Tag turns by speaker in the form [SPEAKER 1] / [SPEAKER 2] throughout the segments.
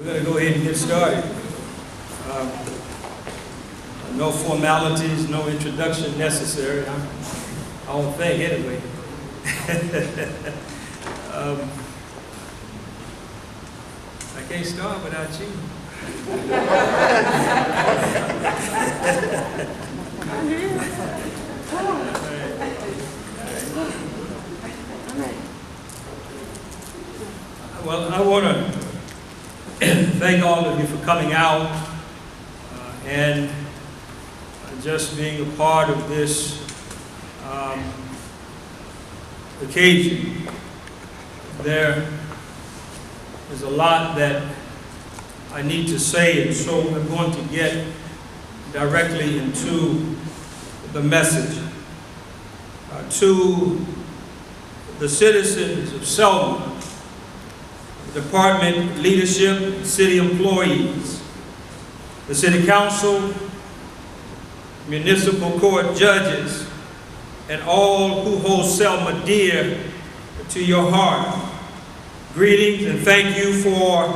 [SPEAKER 1] We're going to go ahead and get started. No formalities, no introduction necessary. I don't think anyway. I can't start without you. Well, I want to thank all of you for coming out and just being a part of this occasion. There is a lot that I need to say, and so I'm going to get directly into the message. To the citizens of Selma, department leadership, city employees, the city council, municipal court judges, and all who hold Selma dear to your heart. Greetings and thank you for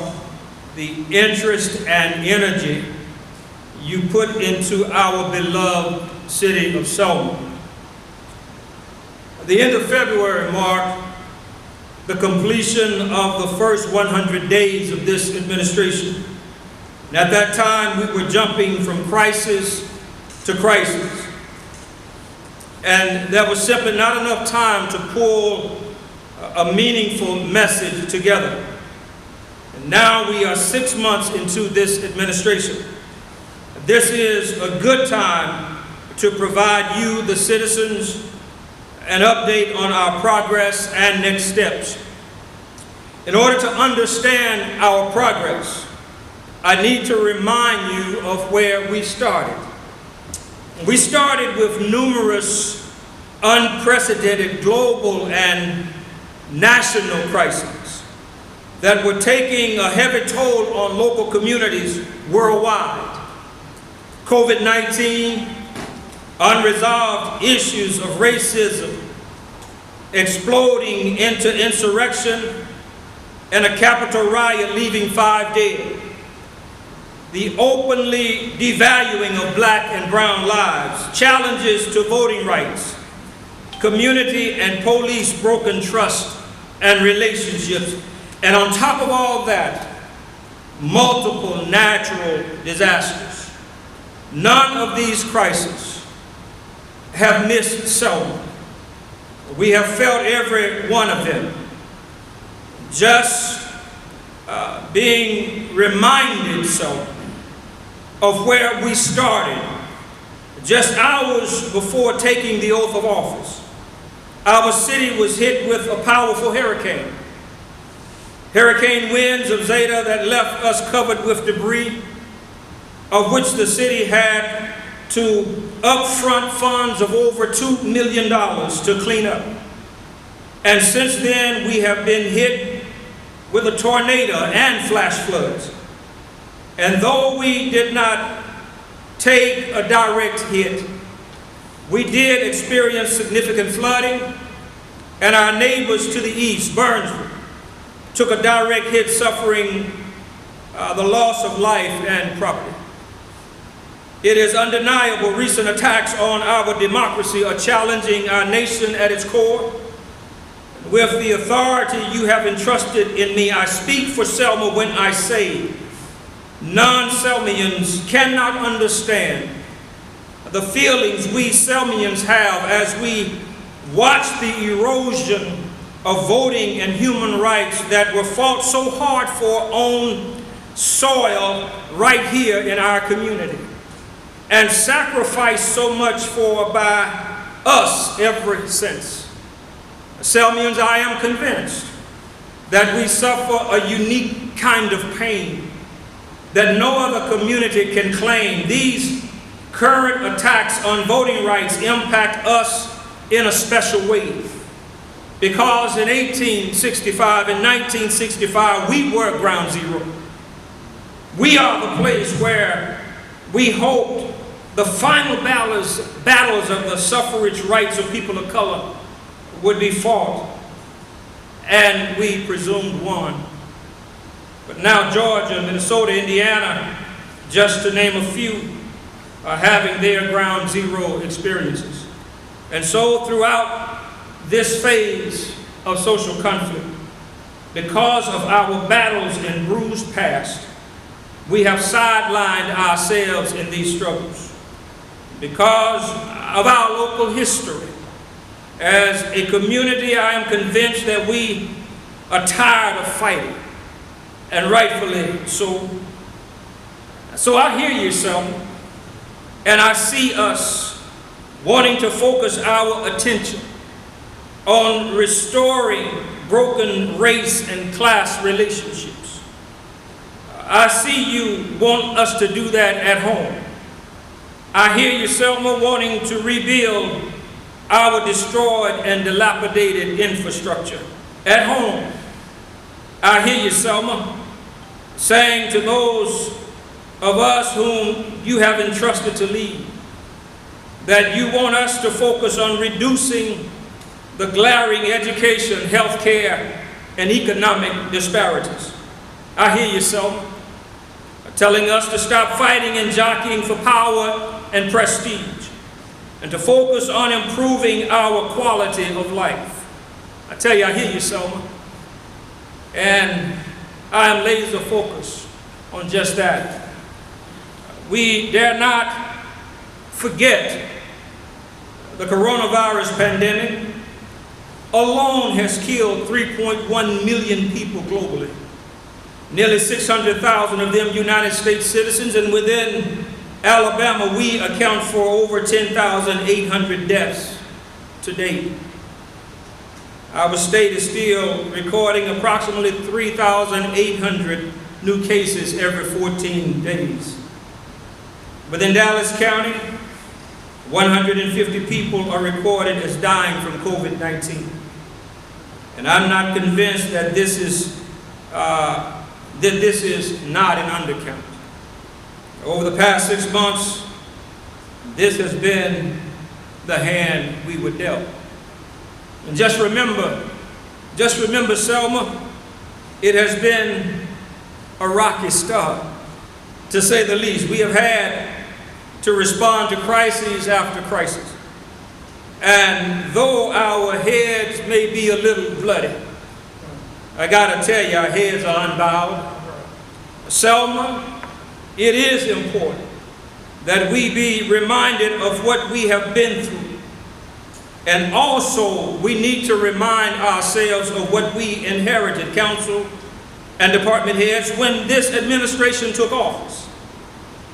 [SPEAKER 1] the interest and energy you put into our beloved city of Selma. The end of February marked the completion of the first 100 days of this administration. And at that time, we were jumping from crisis to crisis. And there was simply not enough time to pull a meaningful message together. And now we are 6 months into this administration. This is a good time to provide you, the citizens, an update on our progress and next steps. In order to understand our progress, I need to remind you of where we started. We started with numerous unprecedented global and national crises that were taking a heavy toll on local communities worldwide. COVID-19, unresolved issues of racism, exploding into insurrection, and a Capitol riot leaving 5 dead. The openly devaluing of black and brown lives, challenges to voting rights, community and police broken trust and relationships, and on top of all that, multiple natural disasters. None of these crises have missed Selma. We have felt every one of them. Just being reminded so of where we started just hours before taking the oath of office. Our city was hit with a powerful hurricane. Hurricane winds of Zeta that left us covered with debris, of which the city had to upfront funds of over $2 million to clean up. And since then, we have been hit with a tornado and flash floods. And though we did not take a direct hit, we did experience significant flooding, and our neighbors to the east, Burnsville, took a direct hit, suffering the loss of life and property. It is undeniable recent attacks on our democracy are challenging our nation at its core. With the authority you have entrusted in me, I speak for Selma when I say non-Selmians cannot understand the feelings we Selmians have as we watch the erosion of voting and human rights that were fought so hard for on soil right here in our community, and sacrificed so much for by us ever since. Selmians, I am convinced that we suffer a unique kind of pain that no other community can claim. These current attacks on voting rights impact us in a special way. Because in 1865 and 1965, we were ground zero. We are the place where we hoped the final battles of the suffrage rights of people of color would be fought, and we presumed won. But now Georgia, Minnesota, Indiana, just to name a few, are having their ground zero experiences. And so throughout this phase of social conflict, because of our battles and bruised past, we have sidelined ourselves in these struggles. Because of our local history, as a community, I am convinced that we are tired of fighting, and rightfully so. So I hear you, Selma, and I see us wanting to focus our attention on restoring broken race and class relationships. I see you want us to do that at home. I hear you, Selma, wanting to rebuild our destroyed and dilapidated infrastructure at home. I hear you, Selma, saying to those of us whom you have entrusted to lead, that you want us to focus on reducing the glaring education, health care, and economic disparities. I hear you, Selma, telling us to stop fighting and jockeying for power and prestige, and to focus on improving our quality of life. I tell you, I hear you, Selma, and I am laser focused on just that. We dare not forget the coronavirus pandemic alone has killed 3.1 million people globally. Nearly 600,000 of them United States citizens, and within Alabama, we account for over 10,800 deaths to date. Our state is still recording approximately 3,800 new cases every 14 days. Within Dallas County, 150 people are recorded as dying from COVID-19. And I'm not convinced that this is not an undercount. Over the past 6 months, this has been the hand we were dealt. And just remember, Selma, it has been a rocky start, to say the least. We have had to respond to crises after crisis. And though our heads may be a little bloody, I gotta tell you, our heads are unbowed. Selma, it is important that we be reminded of what we have been through. And also, we need to remind ourselves of what we inherited, council and department heads, when this administration took office.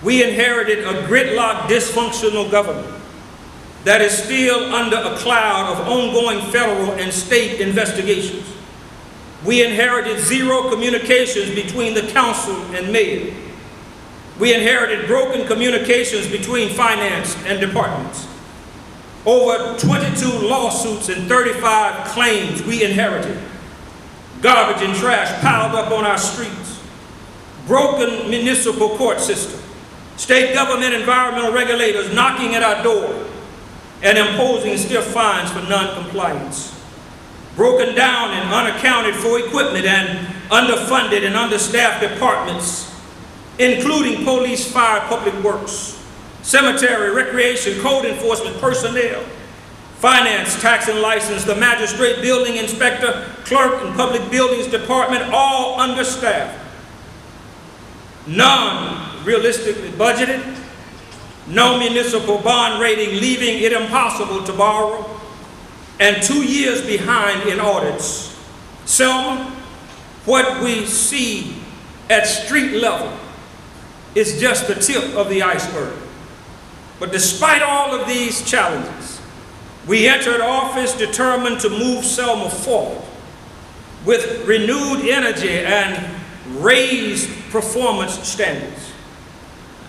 [SPEAKER 1] We inherited a gridlock, dysfunctional government that is still under a cloud of ongoing federal and state investigations. We inherited zero communications between the council and mayor. We inherited broken communications between finance and departments. Over 22 lawsuits and 35 claims we inherited. Garbage and trash piled up on our streets. Broken municipal court system. State government environmental regulators knocking at our door and imposing stiff fines for non-compliance. Broken down and unaccounted for equipment and underfunded and understaffed departments, including police, fire, public works, cemetery, recreation, code enforcement, personnel, finance, tax and license, the magistrate, building inspector, clerk, and public buildings department, all understaffed. None realistically budgeted, no municipal bond rating, leaving it impossible to borrow, and 2 years behind in audits. Selma, what we see at street level is just the tip of the iceberg. But despite all of these challenges, we entered office determined to move Selma forward with renewed energy and raised performance standards.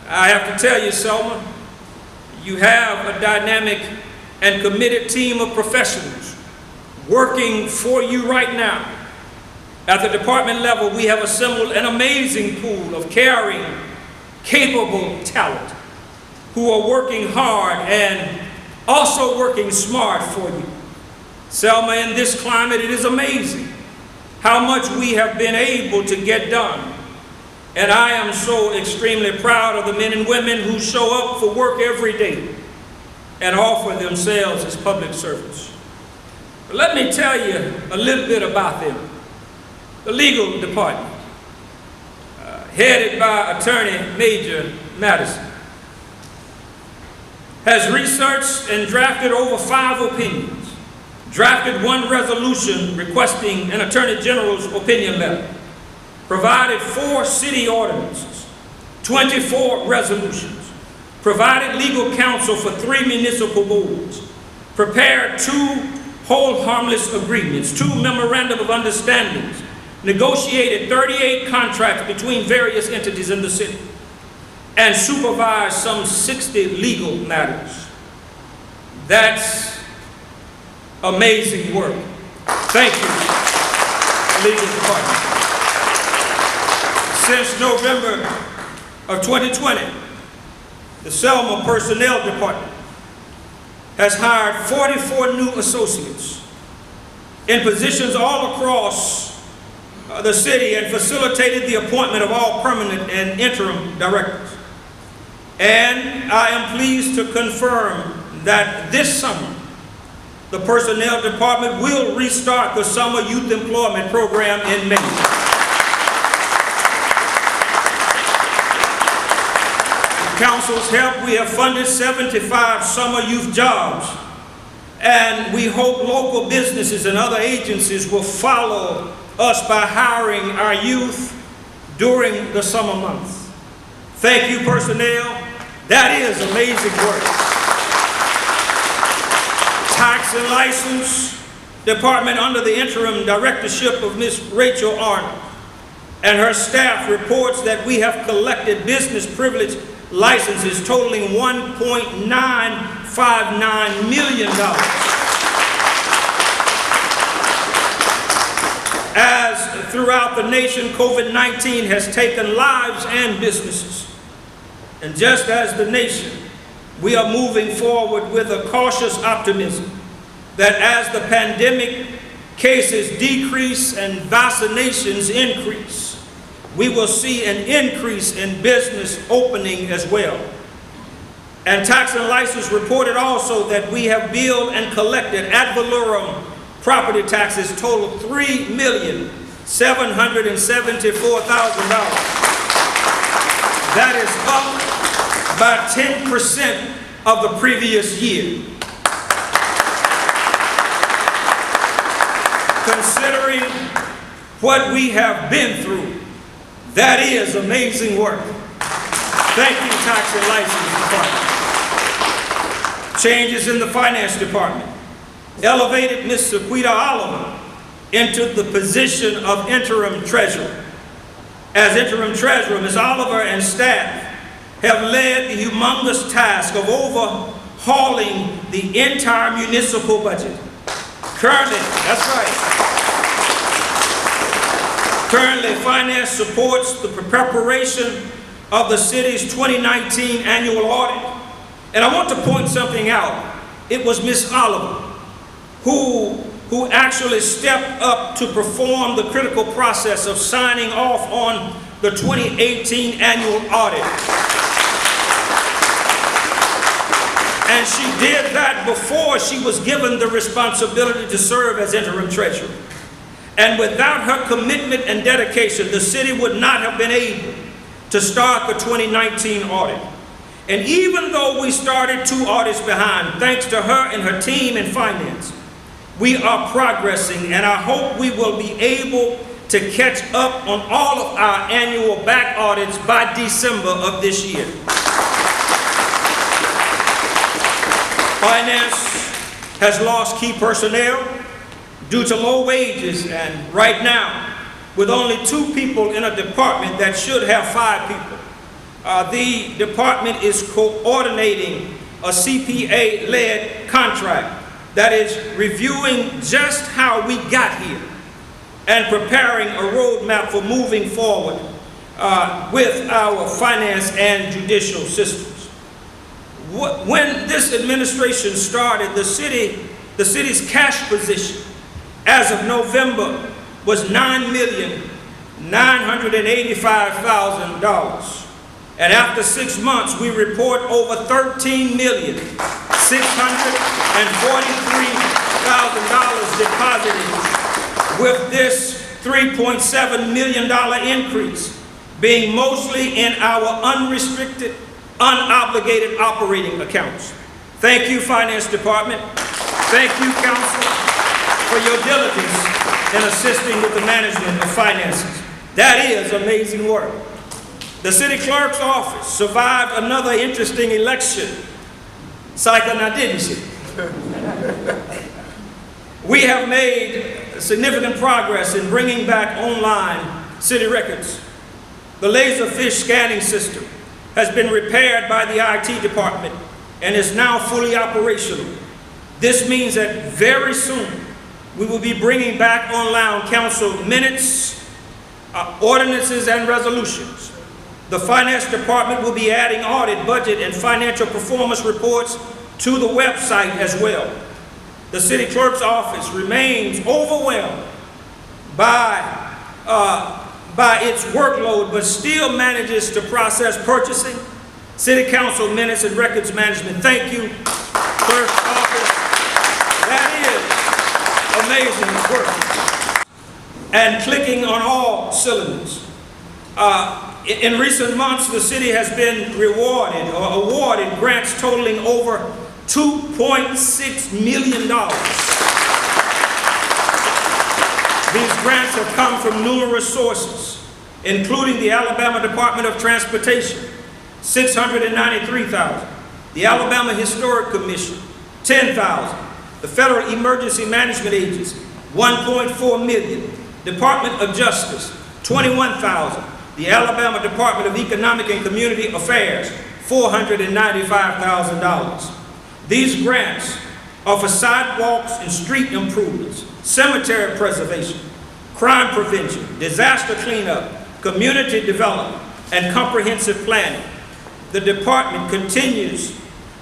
[SPEAKER 1] I have to tell you, Selma, you have a dynamic and committed team of professionals working for you right now. At the department level, we have assembled an amazing pool of caring, capable talent who are working hard and also working smart for you. Selma, in this climate, it is amazing how much we have been able to get done And I am so extremely proud of the men and women who show up for work every day and offer themselves as public servants. But let me tell you a little bit about them. The legal department, headed by Attorney Major Madison, has researched and drafted over 5 opinions, drafted 1 resolution requesting an Attorney General's opinion letter, provided 4 city ordinances, 24 resolutions, provided legal counsel for 3 municipal boards, prepared 2 hold harmless agreements, 2 memorandum of understandings, negotiated 38 contracts between various entities in the city, and supervised some 60 legal matters. That's amazing work. Thank you, legal department. Since November of 2020, the Selma Personnel Department has hired 44 new associates in positions all across the city and facilitated the appointment of all permanent and interim directors. And I am pleased to confirm that this summer, the Personnel Department will restart the Summer Youth Employment Program in May. With Council's help, we have funded 75 summer youth jobs, and we hope local businesses and other agencies will follow us by hiring our youth during the summer months. Thank you, personnel. That is amazing work. Tax and License Department, under the interim directorship of Ms. Rachel Arnold and her staff, reports that we have collected business privilege licenses totaling $1.959 million. As throughout the nation, COVID-19 has taken lives and businesses. And just as the nation, we are moving forward with a cautious optimism that as the pandemic cases decrease and vaccinations increase, we will see an increase in business opening as well. And Tax and License reported also that we have billed and collected ad valorem property taxes total $3,774,000. That is up by 10% of the previous year. Considering what we have been through, that is amazing work. Thank you, Tax and License Department. Changes in the Finance Department elevated Ms. Sequita Oliver into the position of interim treasurer. As interim treasurer, Ms. Oliver and staff have led the humongous task of overhauling the entire municipal budget. Currently, that's right. Currently, finance supports the preparation of the city's 2019 annual audit. And I want to point something out. It was Ms. Oliver who actually stepped up to perform the critical process of signing off on the 2018 annual audit. And she did that before she was given the responsibility to serve as interim treasurer. And without her commitment and dedication, the city would not have been able to start the 2019 audit. And even though we started 2 audits behind, thanks to her and her team in finance, we are progressing, and I hope we will be able to catch up on all of our annual back audits by December of this year. Finance has lost key personnel due to low wages, and right now, with only 2 people in a department that should have 5 people, the department is coordinating a CPA-led contract that is reviewing just how we got here and preparing a roadmap for moving forward with our finance and judicial systems. When this administration started, the city's cash position as of November was $9,200,000. $985,000. And after 6 months, we report over $13,643,000 deposited, with this $3.7 million increase being mostly in our unrestricted, unobligated operating accounts. Thank you, Finance Department. Thank you, Council, for your diligence in assisting with the management of finances. That is amazing work. The City Clerk's office survived another interesting election cycle, now didn't she? We have made significant progress in bringing back online city records. The laserfish scanning system has been repaired by the IT department and is now fully operational. This means that very soon we will be bringing back online council minutes, ordinances, and resolutions. The Finance Department will be adding audit, budget, and financial performance reports to the website as well. The City Clerk's office remains overwhelmed by its workload, but still manages to process purchasing, City Council minutes, and records management. Thank you, Clerk's office. That is amazing work. And clicking on all cylinders. In recent months, the city has been rewarded or awarded grants totaling over $2.6 million. These grants have come from numerous sources, including the Alabama Department of Transportation, $693,000, the Alabama Historic Commission, $10,000, the Federal Emergency Management Agency, $1.4 million, Department of Justice, $21,000, the Alabama Department of Economic and Community Affairs, $495,000. These grants are for sidewalks and street improvements, cemetery preservation, crime prevention, disaster cleanup, community development, and comprehensive planning. The department continues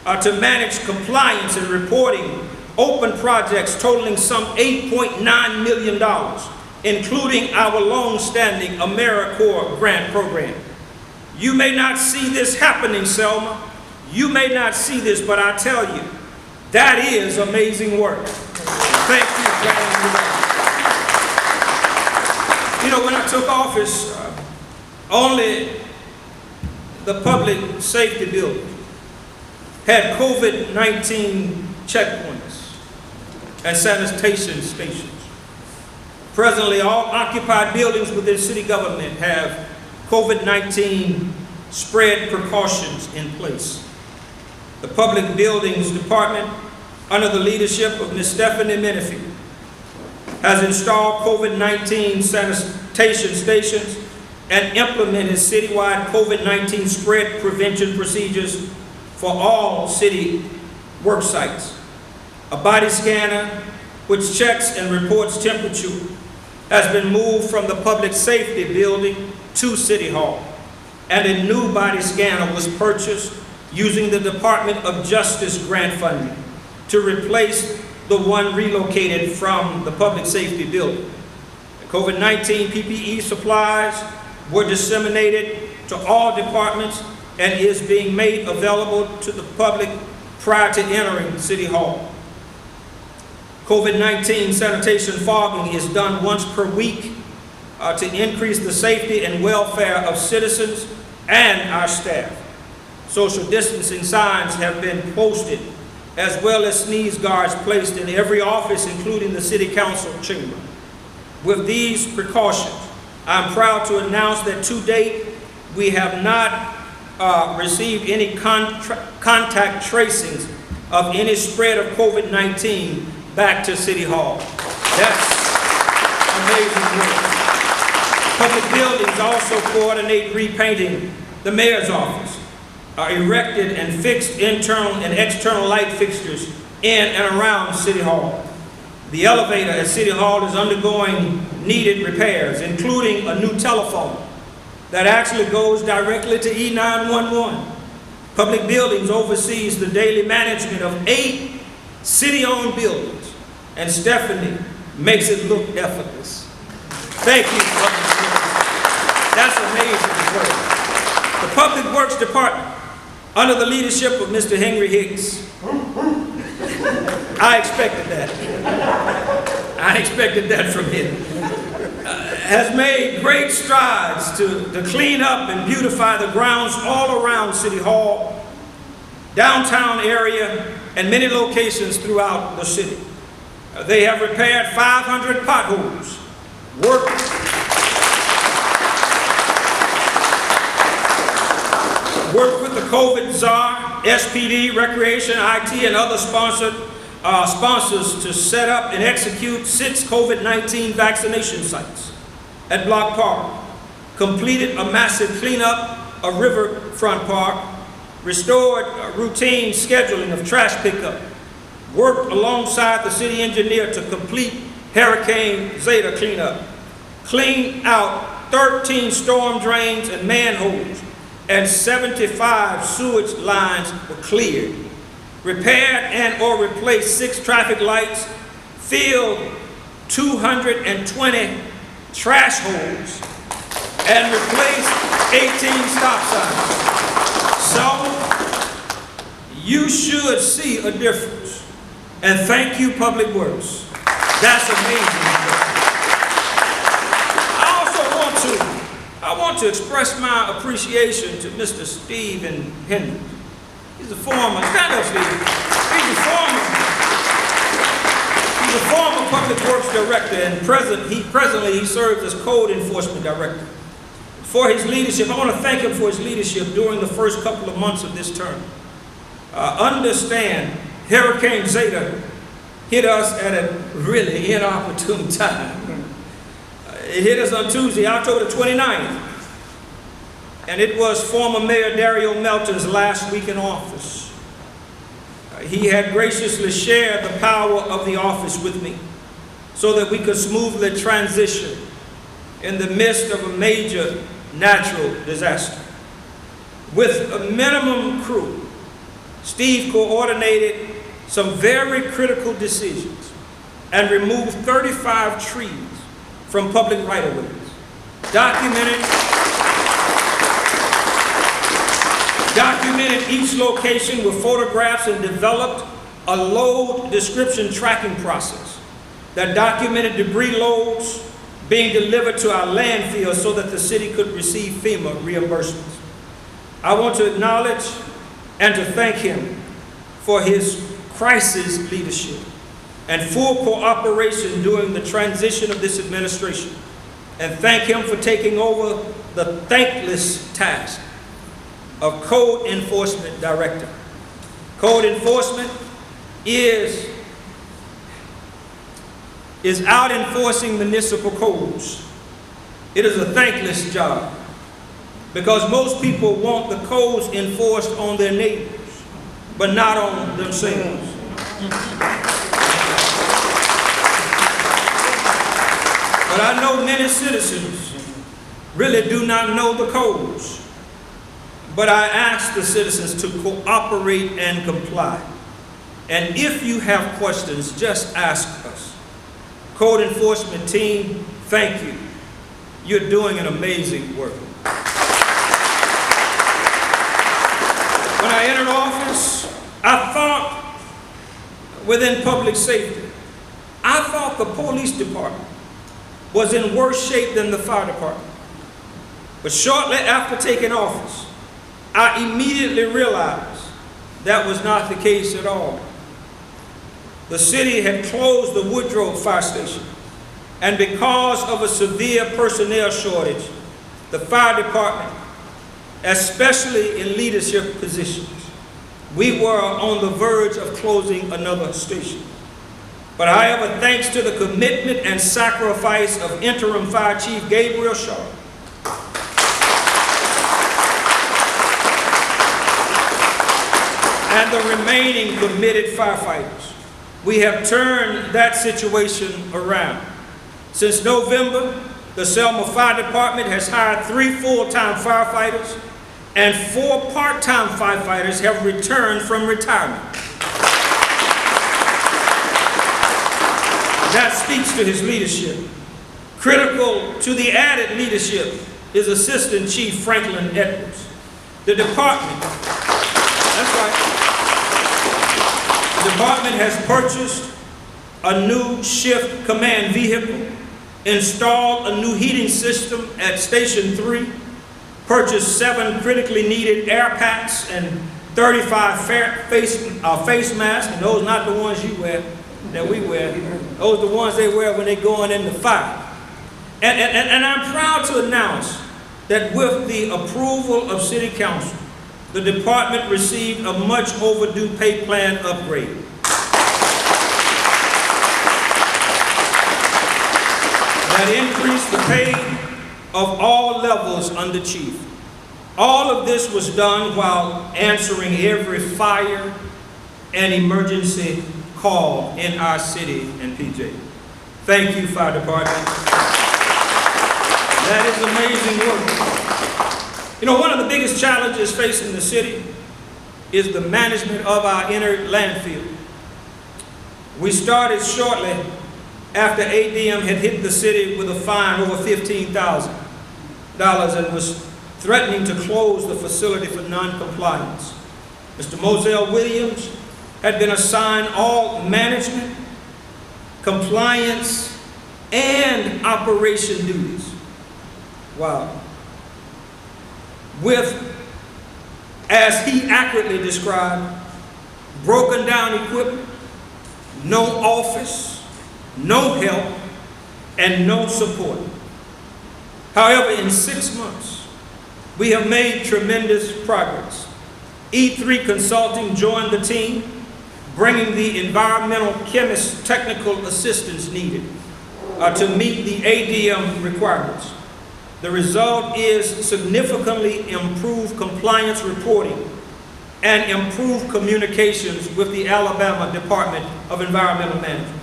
[SPEAKER 1] to manage compliance and reporting open projects totaling some $8.9 million, including our long-standing AmeriCorps grant program. You may not see this happening, Selma. You may not see this, but I tell you, that is amazing work. Thank you, Brandon. You know, when I took office, only the public safety building had COVID-19 checkpoints and sanitation stations. Presently, all occupied buildings within city government have COVID-19 spread precautions in place. The Public Buildings Department, under the leadership of Ms. Stephanie Menifee, has installed COVID-19 sanitation stations and implemented citywide COVID-19 spread prevention procedures for all city work sites. A body scanner, which checks and reports temperature, has been moved from the Public Safety Building to City Hall, and a new body scanner was purchased using the Department of Justice grant funding to replace the one relocated from the Public Safety Building. The COVID-19 PPE supplies were disseminated to all departments and is being made available to the public prior to entering City Hall. COVID-19 sanitation fogging is done once per week to increase the safety and welfare of citizens and our staff. Social distancing signs have been posted, as well as sneeze guards placed in every office, including the City Council chamber. With these precautions, I'm proud to announce that to date, we have not received any contact tracings of any spread of COVID-19 back to City Hall. That's amazing work. Public buildings also coordinate repainting the mayor's office, erected and fixed internal and external light fixtures in and around City Hall. The elevator at City Hall is undergoing needed repairs, including a new telephone that actually goes directly to E911. Public Buildings oversees the daily management of 8 city-owned buildings, and Stephanie makes it look effortless. Thank you, Public Buildings. That's amazing work. The Public Works Department, under the leadership of Mr. Henry Hicks, I expected that. I expected that from him. Has made great strides to clean up and beautify the grounds all around City Hall, downtown area, and many locations throughout the city. They have repaired 500 potholes, worked with the COVID czar, SPD, Recreation, IT, and other sponsors to set up and execute 6 COVID-19 vaccination sites at Block Park, completed a massive cleanup of Riverfront Park, restored routine scheduling of trash pickup, worked alongside the city engineer to complete Hurricane Zeta cleanup, cleaned out 13 storm drains and manholes, and 75 sewage lines were cleared, repaired and or replaced 6 traffic lights, filled 220 trash holes, and replaced 18 stop signs. So, you should see a difference. And thank you, Public Works. That's amazing. I want to express my appreciation to Mr. Stephen Henry. He's a former, stand up, Steve. He's a former Public Works Director, and presently he serves as Code Enforcement Director. For his leadership, I want to thank him for his leadership during the first couple of months of this term. Understand, Hurricane Zeta hit us at a really inopportune time. It hit us on Tuesday, October 29th. And it was former Mayor Dario Melton's last week in office. He had graciously shared the power of the office with me so that we could smoothly transition in the midst of a major natural disaster. With a minimum crew, Steve coordinated some very critical decisions and removed 35 trees from public right-of-ways, documented each location with photographs, and developed a load description tracking process that documented debris loads being delivered to our landfill so that the city could receive FEMA reimbursements. I want to acknowledge and to thank him for his crisis leadership and full cooperation during the transition of this administration, and thank him for taking over the thankless task of Code Enforcement Director. Code Enforcement is out enforcing municipal codes. It is a thankless job because most people want the codes enforced on their neighbors, but not on themselves. But I know many citizens really do not know the codes. But I ask the citizens to cooperate and comply. And if you have questions, just ask us. Code enforcement team, thank you. You're doing an amazing work. When I entered office, I thought within public safety, I thought the police department was in worse shape than the fire department. But shortly after taking office, I immediately realized that was not the case at all. The city had closed the Woodrow Fire Station, and because of a severe personnel shortage, the fire department, especially in leadership positions, we were on the verge of closing another station. But however, thanks to the commitment and sacrifice of interim Fire Chief Gabriel Shaw, and the remaining committed firefighters, we have turned that situation around. Since November, the Selma Fire Department has hired 3 full-time firefighters, and 4 part-time firefighters have returned from retirement. That speaks to his leadership. Critical to the added leadership is Assistant Chief Franklin Edwards. The department, that's right, the department has purchased a new shift command vehicle, installed a new heating system at Station 3, purchased 7 critically needed air packs and 35 face masks, and those not the ones you wear, that we wear. Those are the ones they wear when they're going in the fire. And I'm proud to announce that with the approval of City Council, the department received a much overdue pay plan upgrade. That increased the pay of all levels under chief. All of this was done while answering every fire and emergency call in our city and PJ. Thank you, Fire Department. That is amazing work. You know, one of the biggest challenges facing the city is the management of our inner landfill. We started shortly after ADM had hit the city with a fine over $15,000 and was threatening to close the facility for non-compliance. Mr. Moselle Williams had been assigned all management, compliance, and operation duties. Wow. With, as he accurately described, broken down equipment, no office, no help, and no support. However, in 6 months, we have made tremendous progress. E3 Consulting joined the team, bringing the environmental chemist technical assistance needed to meet the ADM requirements. The result is significantly improved compliance reporting and improved communications with the Alabama Department of Environmental Management.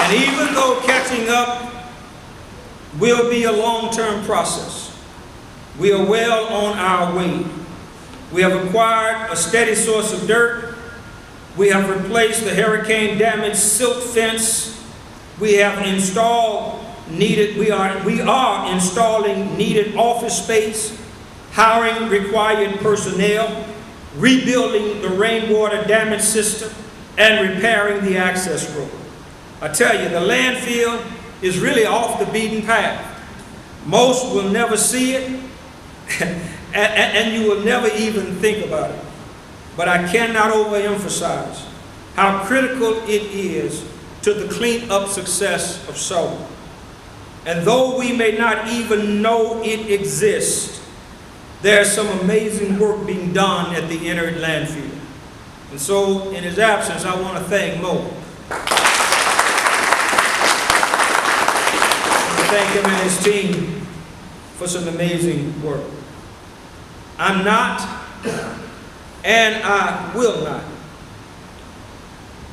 [SPEAKER 1] And even though catching up will be a long-term process, we are well on our way. We have acquired a steady source of dirt. We have replaced the hurricane-damaged silt fence. We have installed we are installing needed office space, hiring required personnel, rebuilding the rainwater damage system, and repairing the access road. I tell you, the landfill is really off the beaten path. Most will never see it, and you will never even think about it. But I cannot overemphasize how critical it is to the clean-up success of Selma. And though we may not even know it exists, there's some amazing work being done at the inner landfill. And so, in his absence, I want to thank Mo. Thank him and his team for some amazing work. I'm not, and I will not,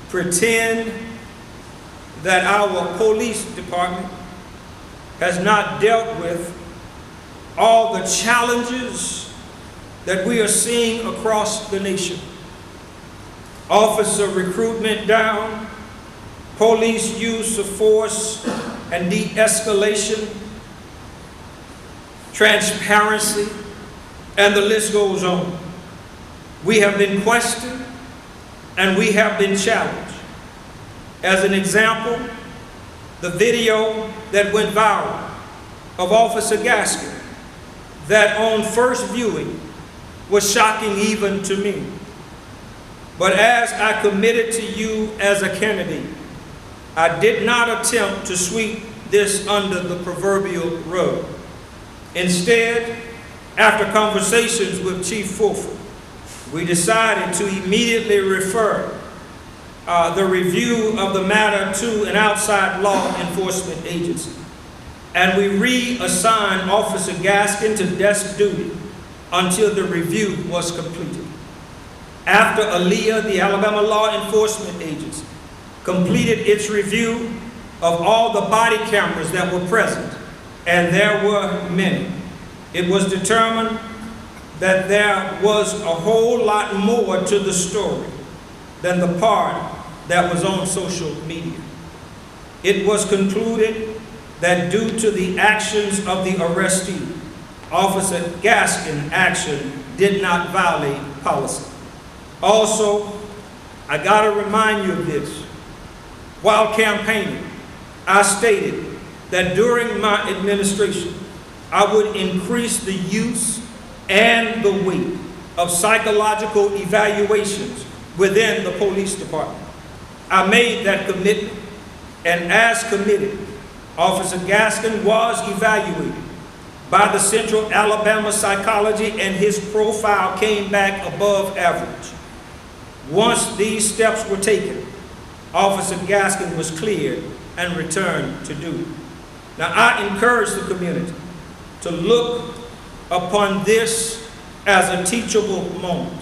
[SPEAKER 1] pretend that our police department has not dealt with all the challenges that we are seeing across the nation. Officer recruitment down, police use of force and de-escalation, transparency, and the list goes on. We have been questioned and we have been challenged. As an example, the video that went viral of Officer Gaskin, that on first viewing was shocking even to me. But as I committed to you as a candidate, I did not attempt to sweep this under the proverbial rug. Instead, after conversations with Chief Fulford, we decided to immediately refer the review of the matter to an outside law enforcement agency. And we reassigned Officer Gaskin to desk duty until the review was completed. After ALEA, the Alabama Law Enforcement Agency, completed its review of all the body cameras that were present, and there were many, it was determined that there was a whole lot more to the story than the part that was on social media. it was concluded that due to the actions of the arrestee, Officer Gaskin's action did not violate policy. Also, I gotta remind you of this. While campaigning, I stated that during my administration, I would increase the use and the weight of psychological evaluations within the police department. I made that commitment, and as committed, Officer Gaskin was evaluated by the Central Alabama Psychology, and his profile came back above average. Once these steps were taken, Officer Gaskin was cleared and returned to duty. Now, I encourage the community to look upon this as a teachable moment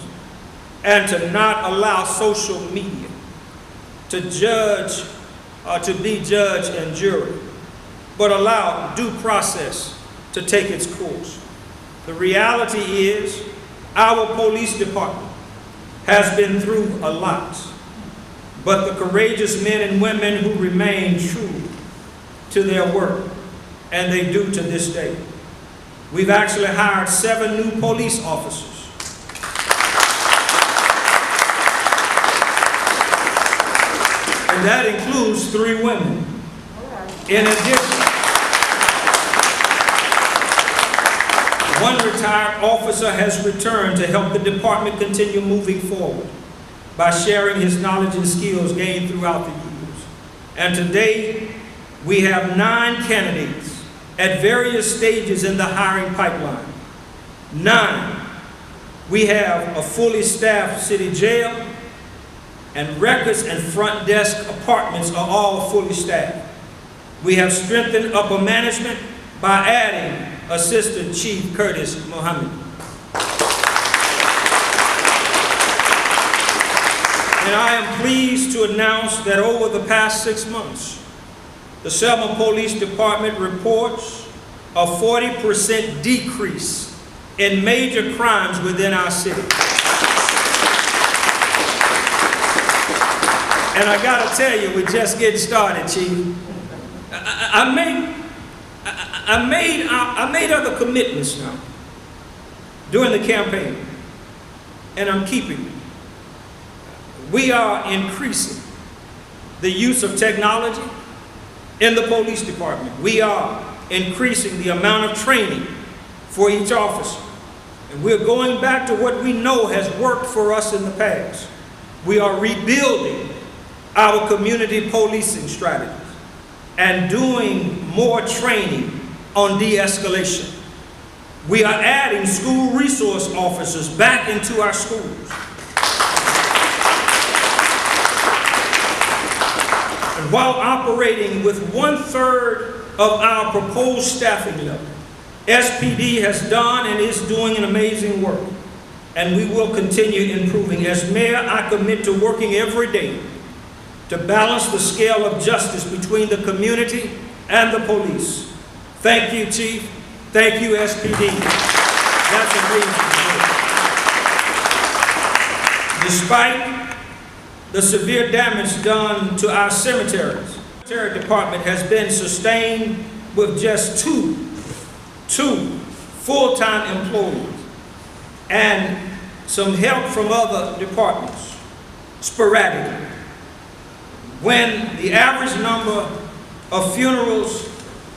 [SPEAKER 1] and to not allow social media to judge or to be judge and jury, but allow due process to take its course. The reality is our police department has been through a lot, but the courageous men and women who remain true to their work, and they do to this day. We've actually hired 7 new police officers. And that includes 3 women. In addition, 1 retired officer has returned to help the department continue moving forward by sharing his knowledge and skills gained throughout the years. And today, we have 9 candidates at various stages in the hiring pipeline. 9. We have a fully staffed city jail, and records and front desk apartments are all fully staffed. We have strengthened upper management by adding Assistant Chief Curtis Muhammad. And I am pleased to announce that over the past 6 months, the Selma Police Department reports a 40% decrease in major crimes within our city. And I gotta tell you, we're just getting started, Chief. I made other commitments now during the campaign, and I'm keeping them. We are increasing the use of technology in the police department. We are increasing the amount of training for each officer. And we're going back to what we know has worked for us in the past. We are rebuilding our community policing strategies and doing more training on de-escalation. We are adding school resource officers back into our schools. And while operating with 1/3 of our proposed staffing level, SPD has done and is doing an amazing work, and we will continue improving. As mayor, I commit to working every day to balance the scale of justice between the community and the police. Thank you, Chief. Thank you, SPD. That's amazing. Despite the severe damage done to our cemeteries, the cemetery department has been sustained with just two full-time employees and some help from other departments, sporadically. When the average number of funerals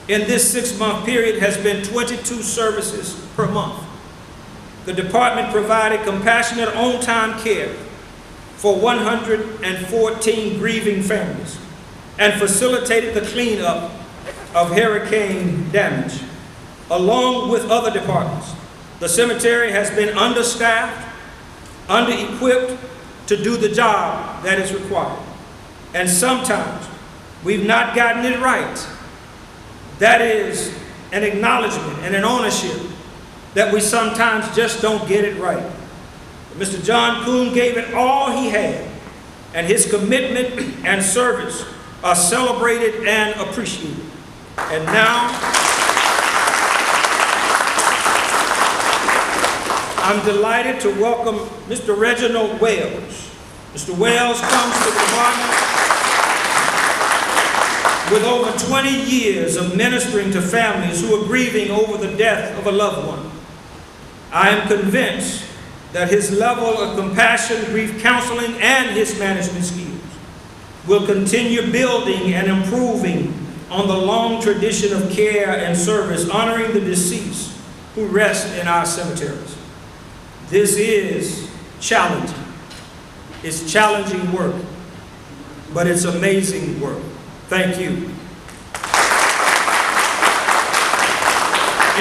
[SPEAKER 1] in this 6-month period has been 22 services per month. The department provided compassionate on-time care for 114 grieving families and facilitated the cleanup of hurricane damage. Along with other departments, the cemetery has been understaffed, under-equipped to do the job that is required. And sometimes we've not gotten it right. That is an acknowledgement and an ownership that we sometimes just don't get it right. Mr. John Kuhn gave it all he had, and his commitment and service are celebrated and appreciated. And now, I'm delighted to welcome Mr. Reginald Wells. Mr. Wells comes to the department with over 20 years of ministering to families who are grieving over the death of a loved one. I am convinced that his level of compassion, grief counseling, and his management skills will continue building and improving on the long tradition of care and service, honoring the deceased who rest in our cemeteries. This is challenging. It's challenging work, but it's amazing work. Thank you.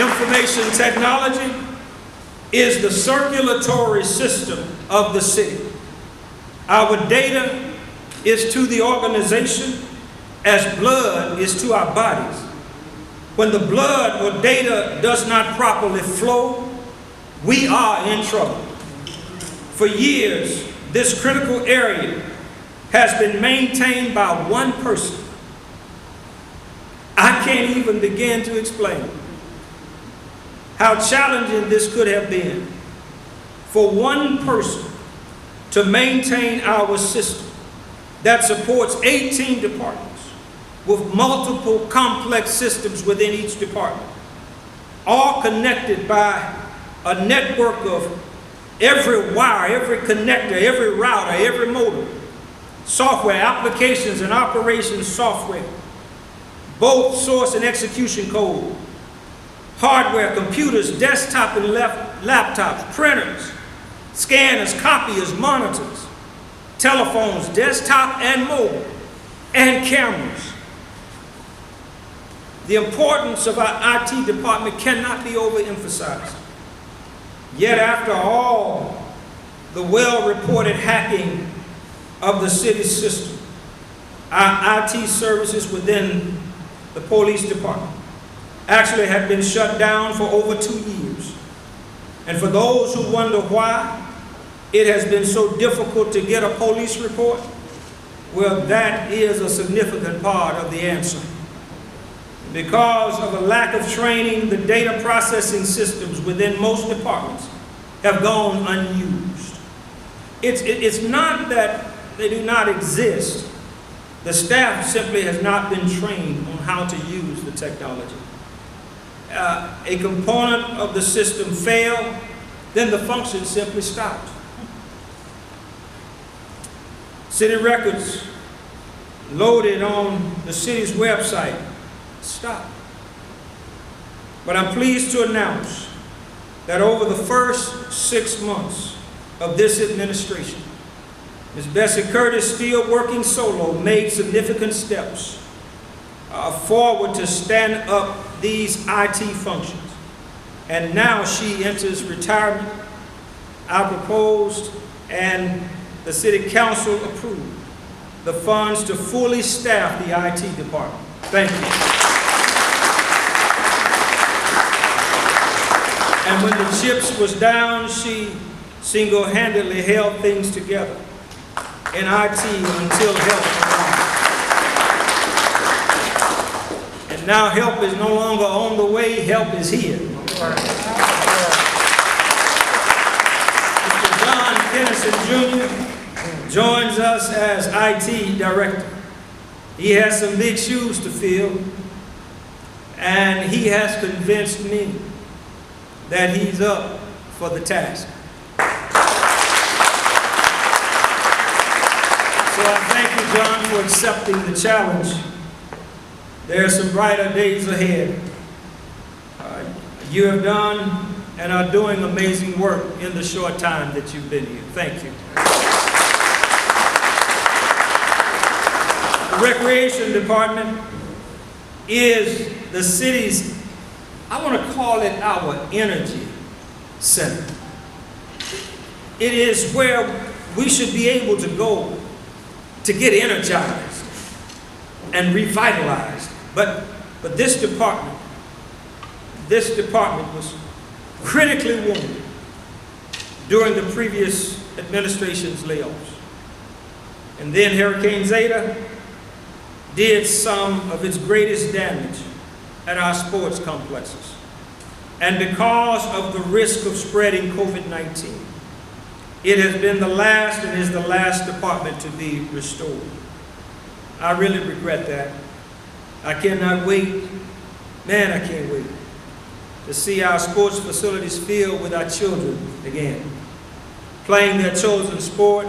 [SPEAKER 1] Information technology is the circulatory system of the city. Our data is to the organization as blood is to our bodies. When the blood or data does not properly flow, we are in trouble. For years, this critical area has been maintained by one person. I can't even begin to explain how challenging this could have been for one person to maintain our system that supports 18 departments with multiple complex systems within each department, all connected by a network of every wire, every connector, every router, every motor, software, applications and operations software, both source and execution code, hardware, computers, desktop and laptops, printers, scanners, copiers, monitors, telephones, desktop and mobile, and cameras. The importance of our IT department cannot be overemphasized. Yet after all the well-reported hacking of the city's system, our IT services within the police department actually had been shut down for over 2 years. And for those who wonder why it has been so difficult to get a police report, well, that is a significant part of the answer. Because of a lack of training, the data processing systems within most departments have gone unused. It's not that they do not exist. The staff simply has not been trained on how to use the technology. A component of the system failed, then the function simply stopped. City records loaded on the city's website stopped. But I'm pleased to announce that over the first 6 months of this administration, Ms. Bessie Curtis, still working solo, made significant steps forward to stand up these IT functions. And now she enters retirement. I proposed and the City Council approved the funds to fully staff the IT department. Thank you. And when the chips was down, she single-handedly held things together in IT until help arrived. And now help is no longer on the way, help is here. Mr. John Kennison Jr. joins us as IT Director. He has some big shoes to fill, and he has convinced me that he's up for the task. So I thank you, John, for accepting the challenge. There are some brighter days ahead. You have done and are doing amazing work in the short time that you've been here. Thank you. The Recreation Department is the city's, I want to call it our energy center. It is where we should be able to go to get energized and revitalized. But this department was critically wounded during the previous administration's layoffs. And then Hurricane Zeta did some of its greatest damage at our sports complexes. And because of the risk of spreading COVID-19, it has been the last and is the last department to be restored. I really regret that. I cannot wait, man, I can't wait to see our sports facilities filled with our children again, playing their chosen sport,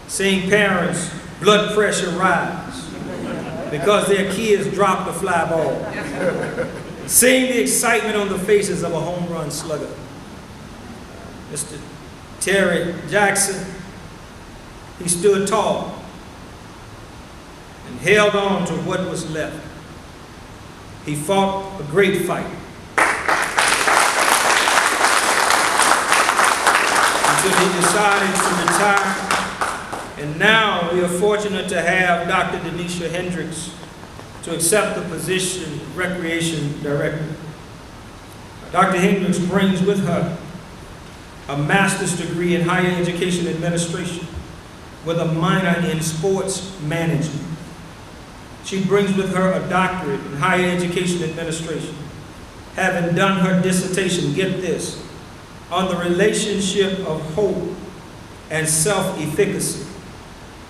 [SPEAKER 1] seeing parents' blood pressure rise because their kids dropped a fly ball, seeing the excitement on the faces of a home run slugger. Mr. Terry Jackson, he stood tall and held on to what was left. He fought a great fight until he decided to retire. And now we are fortunate to have Dr. Denisha Hendricks to accept the position of Recreation Director. Dr. Hendricks brings with her a master's degree in higher education administration with a minor in sports management. She brings with her a doctorate in higher education administration, having done her dissertation, get this, on the relationship of hope and self-efficacy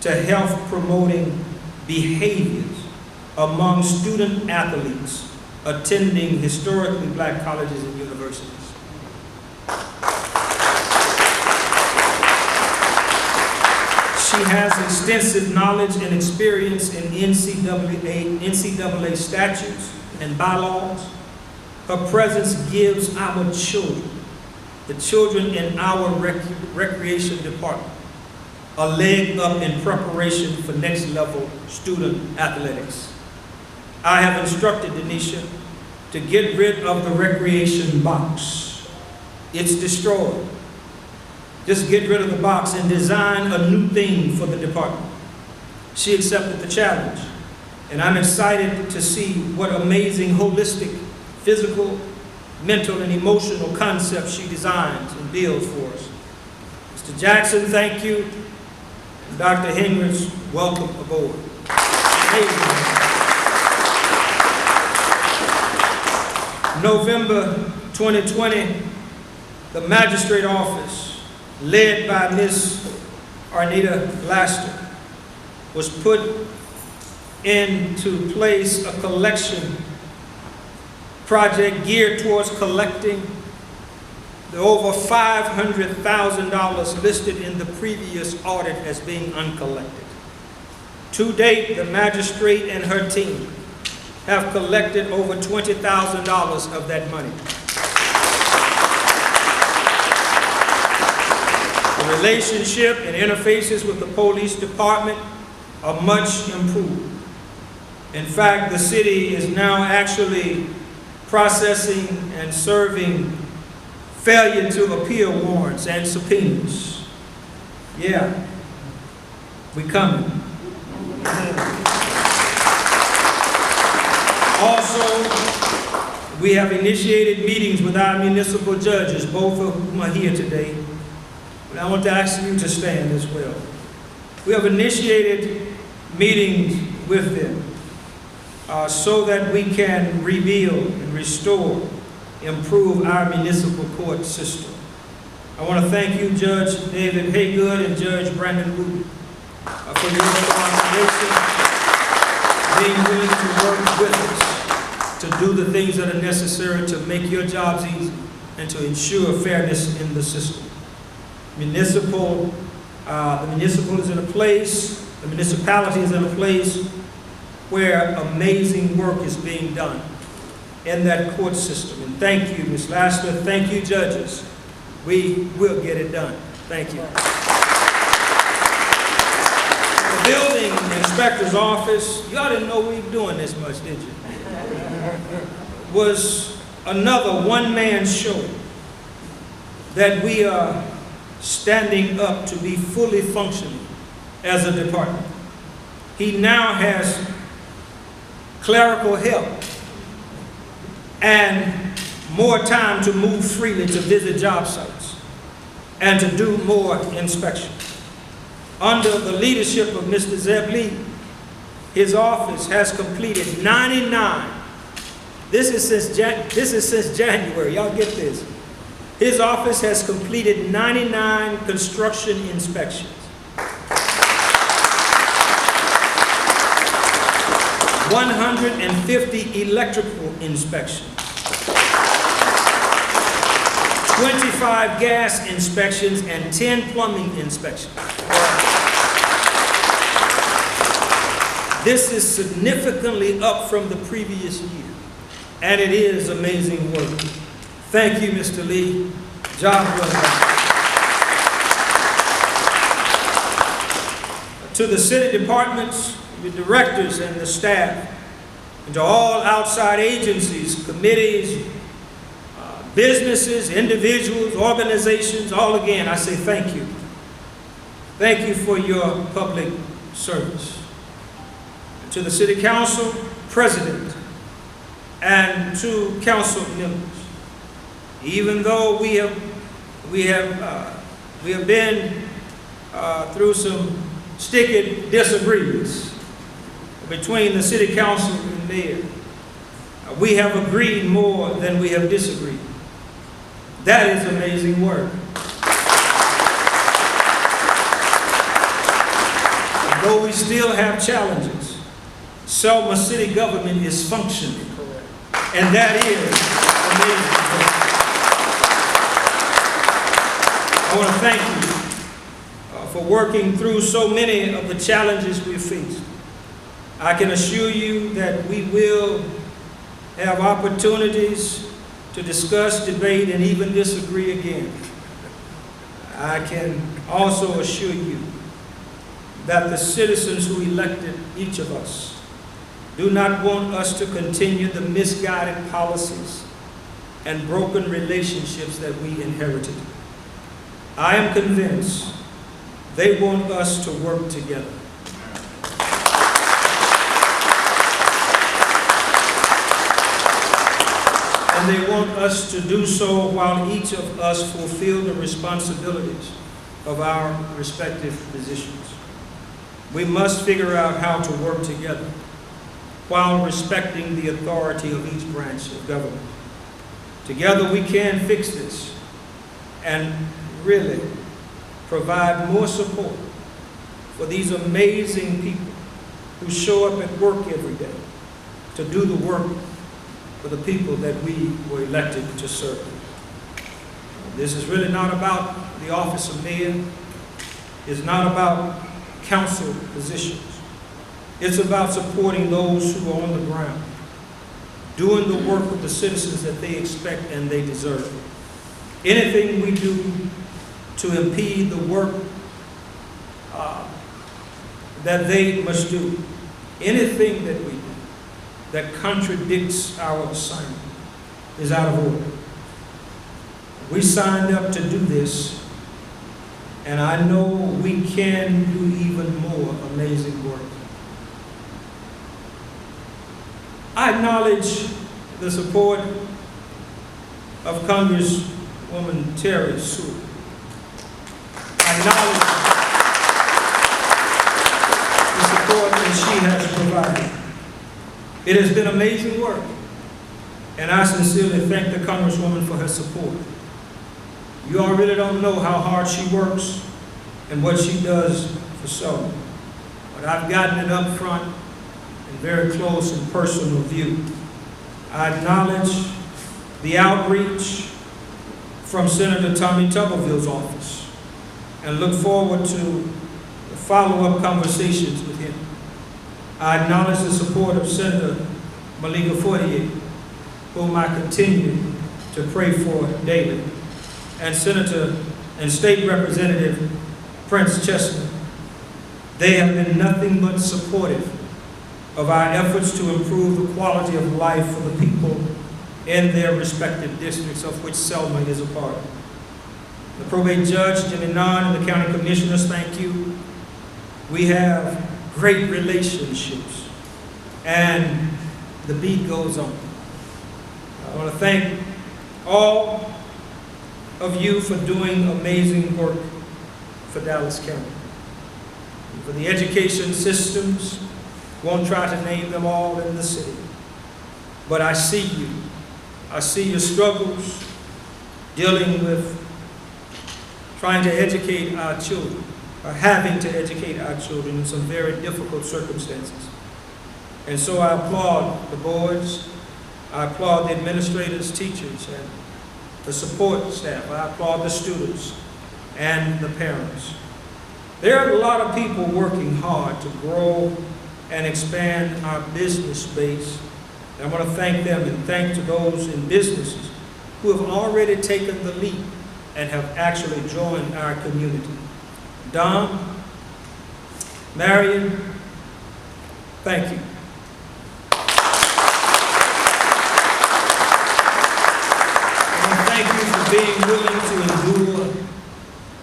[SPEAKER 1] to health-promoting behaviors among student athletes attending historically black colleges and universities. She has extensive knowledge and experience in NCAA statutes and bylaws. Her presence gives our children, the children in our recreation department, a leg up in preparation for next level student athletics. I have instructed Denisha to get rid of the recreation box. It's destroyed. Just get rid of the box and design a new thing for the department. She accepted the challenge, and I'm excited to see what amazing holistic, physical, mental, and emotional concepts she designs and builds for us. Mr. Jackson, thank you. And Dr. Hendricks, welcome aboard. November 2020, the magistrate office, led by Ms. Arnita Laster, was put into place a collection project geared towards collecting the over $500,000 listed in the previous audit as being uncollected. To date, the magistrate and her team have collected over $20,000 of that money. The relationship and interfaces with the police department are much improved. In fact, the city is now actually processing and serving failure to appear warrants and subpoenas. Yeah, we coming. Also, we have initiated meetings with our municipal judges, both of whom are here today. But I want to ask you to stand as well. We have initiated meetings with them so that we can rebuild and restore, improve our municipal court system. I want to thank you, Judge David Haygood and Judge Brandon Wooten, for your cooperation, being willing to work with us to do the things that are necessary to make your jobs easy and to ensure fairness in the system. The municipality is in a place where amazing work is being done in that court system. And thank you, Ms. Laster. Thank you, judges. We will get it done. Thank you. The building inspector's office, y'all didn't know we were doing this much, did you? Was another one-man show that we are standing up to be fully functioning as a department. He now has clerical help and more time to move freely to visit job sites and to do more inspections. Under the leadership of Mr. Zeb Lee, his office has completed 99. This is since January. Y'all get this. His office has completed 99 construction inspections. 150 electrical inspections, 25 gas inspections, and 10 plumbing inspections. This is significantly up from the previous year, and it is amazing work. Thank you, Mr. Lee. Job well done. To the city departments, the directors and the staff, and to all outside agencies, committees, businesses, individuals, organizations, all again, I say thank you. Thank you for your public service. And to the city council, president, and to council members, even though we have been through some sticky disagreements between the city council and mayor, we have agreed more than we have disagreed. That is amazing work. Though we still have challenges, Selma city government is functioning, and that is amazing. I want to thank you for working through so many of the challenges we faced. I can assure you that we will have opportunities to discuss, debate, and even disagree again. I can also assure you that the citizens who elected each of us do not want us to continue the misguided policies and broken relationships that we inherited. I am convinced they want us to work together. And they want us to do so while each of us fulfill the responsibilities of our respective positions. We must figure out how to work together while respecting the authority of each branch of government. Together we can fix this and really provide more support for these amazing people who show up at work every day to do the work for the people that we were elected to serve. This is really not about the office of mayor. It's not about council positions. It's about supporting those who are on the ground, doing the work of the citizens that they expect and they deserve. Anything we do to impede the work that they must do, anything that we do that contradicts our assignment is out of order. We signed up to do this, and I know we can do even more amazing work. I acknowledge the support of Congresswoman Terry Sewell. I acknowledge the support that she has provided. It has been amazing work, and I sincerely thank the Congresswoman for her support. You all really don't know how hard she works and what she does for Selma, but I've gotten it up front and very close and personal view. I acknowledge the outreach from Senator Tommy Tuberville's office and look forward to the follow-up conversations with him. I acknowledge the support of Senator Malika Fortier, whom I continue to pray for daily, and Senator and State Representative Prince Chestnut. They have been nothing but supportive of our efforts to improve the quality of life for the people in their respective districts, of which Selma is a part. The probate judge, Jimmy Nunn, and the county commissioners, thank you. We have great relationships, and the beat goes on. I want to thank all of you for doing amazing work for Dallas County. For the education systems, won't try to name them all in the city, but I see you. I see your struggles dealing with trying to educate our children, or having to educate our children in some very difficult circumstances. And so I applaud the boards, I applaud the administrators, teachers, and the support staff. I applaud the students and the parents. There are a lot of people working hard to grow and expand our business base. And I want to thank them and thank to those in businesses who have already taken the leap and have actually joined our community. Don, Marion, thank you. And thank you for being willing to endure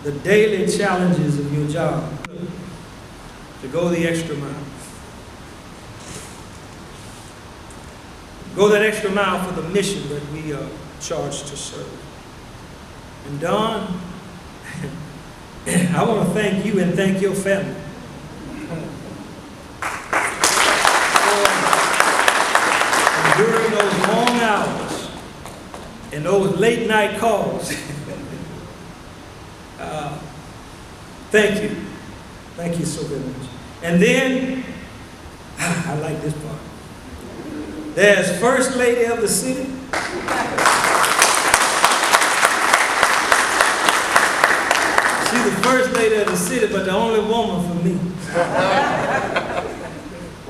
[SPEAKER 1] the daily challenges of your job, to go the extra mile. Go that extra mile for the mission that we are charged to serve. And Don, I want to thank you and thank your family for during those long hours and those late night calls. Thank you. Thank you so very much. And then, I like this part. There's First Lady of the City. She's the First Lady of the City, but the only woman for me.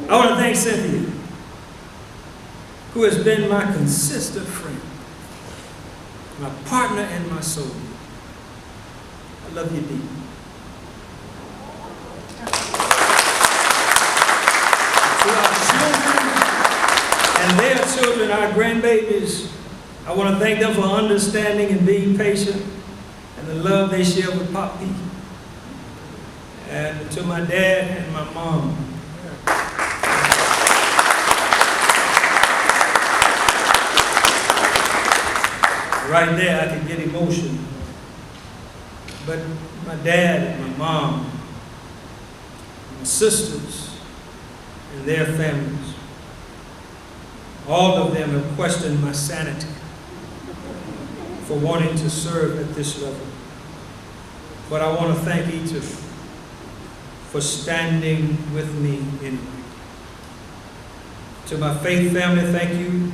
[SPEAKER 1] I want to thank Cynthia, who has been my consistent friend, my partner and my soul. I love you deeply. To our children and their children, our grandbabies, I want to thank them for understanding and being patient and the love they share with Pop P. And to my dad and my mom. Right there, I can get emotional. But my dad and my mom, my sisters and their families, all of them have questioned my sanity for wanting to serve at this level. But I want to thank each of you for standing with me anyway. To my faith family, thank you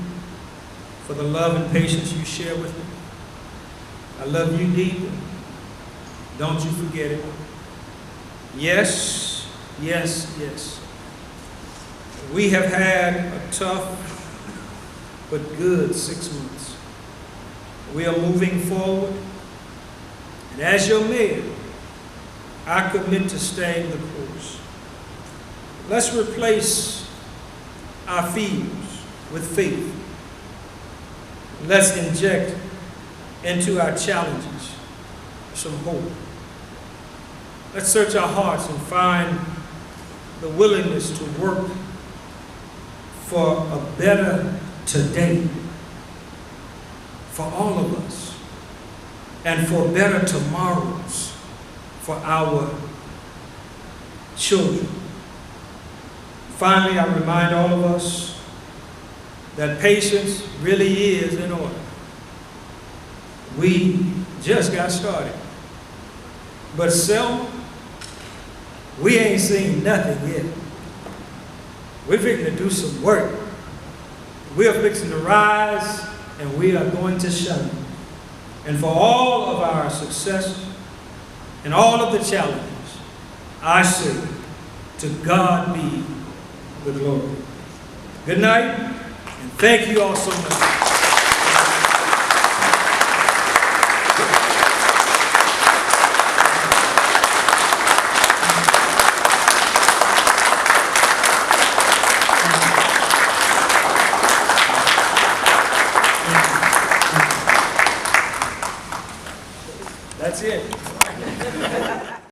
[SPEAKER 1] for the love and patience you share with me. I love you deeply. Don't you forget it. Yes, yes, yes. We have had a tough but good 6 months. We are moving forward. And as your mayor, I commit to staying the course. Let's replace our fears with faith. Let's inject into our challenges some hope. Let's search our hearts and find the willingness to work for a better today for all of us and for better tomorrows for our children. Finally, I remind all of us that patience really is in order. We just got started. But Selma, we ain't seen nothing yet. We're fixing to do some work. We are fixing to rise, and we are going to shine. And for all of our success and all of the challenges, I say, to God be the glory. Good night, and thank you all so much. That's it.